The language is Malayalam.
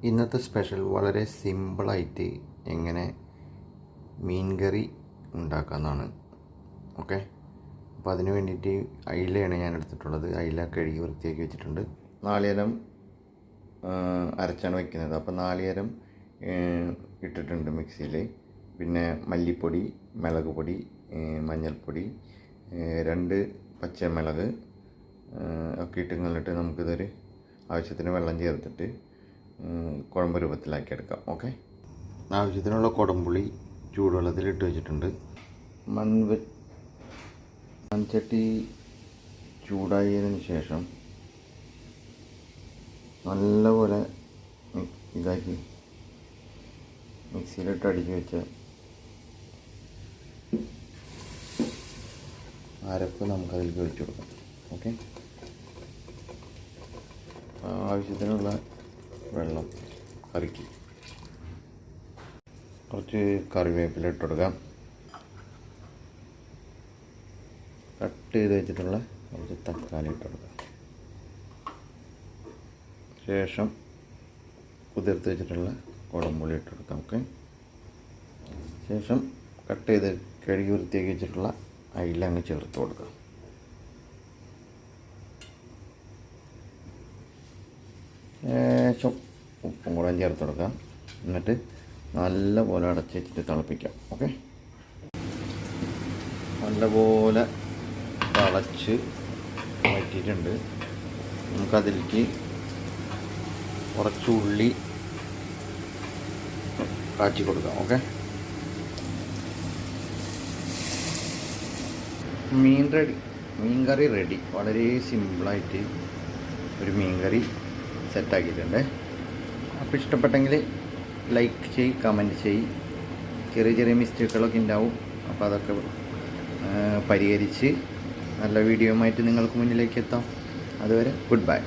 ഇന്നത്തെ സ്പെഷ്യൽ വളരെ സിമ്പിളായിട്ട് എങ്ങനെ മീൻ കറി ഉണ്ടാക്കാമെന്നാണ്. ഓക്കെ, അപ്പോൾ അതിന് വേണ്ടിയിട്ട് അയിലയാണ് ഞാൻ എടുത്തിട്ടുള്ളത്. അയില കഴുകി വൃത്തിയാക്കി വെച്ചിട്ടുണ്ട്. നാളികേരം അരച്ചാണ് വയ്ക്കുന്നത്. അപ്പോൾ നാളികേരം ഇട്ടിട്ടുണ്ട് മിക്സിയിൽ. പിന്നെ മല്ലിപ്പൊടി, മുളക് പൊടി, മഞ്ഞൾപ്പൊടി, 2 പച്ചമുളക് ഒക്കെ ഇട്ട് കഴിഞ്ഞിട്ട് നമുക്കിതൊരു ആവശ്യത്തിന് വെള്ളം ചേർത്തിട്ട് കുഴമ്പ് രൂപത്തിലാക്കിയെടുക്കാം. ഓക്കെ, ആവശ്യത്തിനുള്ള കുടംപുളി ചൂടുവെള്ളത്തിലിട്ട് വെച്ചിട്ടുണ്ട്. മൺചട്ടി ചൂടായതിനു ശേഷം നല്ലപോലെ ഇതാക്കി മിക്സിയിലിട്ട് അടിച്ച് വെച്ച അരപ്പ് നമുക്കതിലേക്ക് ഒഴിച്ചു കൊടുക്കാം. ഓക്കെ, ആവശ്യത്തിനുള്ള വെള്ളം കറിക്ക് കുറച്ച് കറിവേപ്പില ഇട്ട് കൊടുക്കാം. കട്ട് ചെയ്ത് വെച്ചിട്ടുള്ള കുറച്ച് തക്കാളി ഇട്ട് കൊടുക്കാം. ശേഷം കുതിർത്ത് വെച്ചിട്ടുള്ള കുടംപുളി ഇട്ട് കൊടുക്കാം. ഓക്കെ, ശേഷം കട്ട് ചെയ്ത് കഴുകി വൃത്തിയാക്കി വെച്ചിട്ടുള്ള അയില അങ്ങ് ചേർത്ത് കൊടുക്കാം. ശേഷം ഉപ്പും കൂടെ ചേർത്ത് കൊടുക്കാം. എന്നിട്ട് നല്ലപോലെ അടച്ച് വെച്ചിട്ട് തിളപ്പിക്കാം. ഓക്കെ, നല്ലപോലെ തിളച്ച് വറ്റിയിട്ടുണ്ട്. നമുക്കതിലേക്ക് കുറച്ച് ഉള്ളി കാച്ചി കൊടുക്കാം. ഓക്കെ, മീൻ കറി റെഡി. വളരെ സിമ്പിളായിട്ട് ഒരു മീൻ കറി സെറ്റാക്കിയിട്ടുണ്ട്. അപ്പോൾ ഇഷ്ടപ്പെട്ടെങ്കിൽ ലൈക്ക് ചെയ്യ്, കമൻറ്റ് ചെയ്യ്. ചെറിയ മിസ്റ്റേക്കുകളൊക്കെ ഉണ്ടാവും. അപ്പോൾ അതൊക്കെ പരിഹരിച്ച് നല്ല വീഡിയോയുമായിട്ട് നിങ്ങൾക്ക് മുന്നിലേക്ക് എത്താം. അതുവരെ ഗുഡ് ബൈ.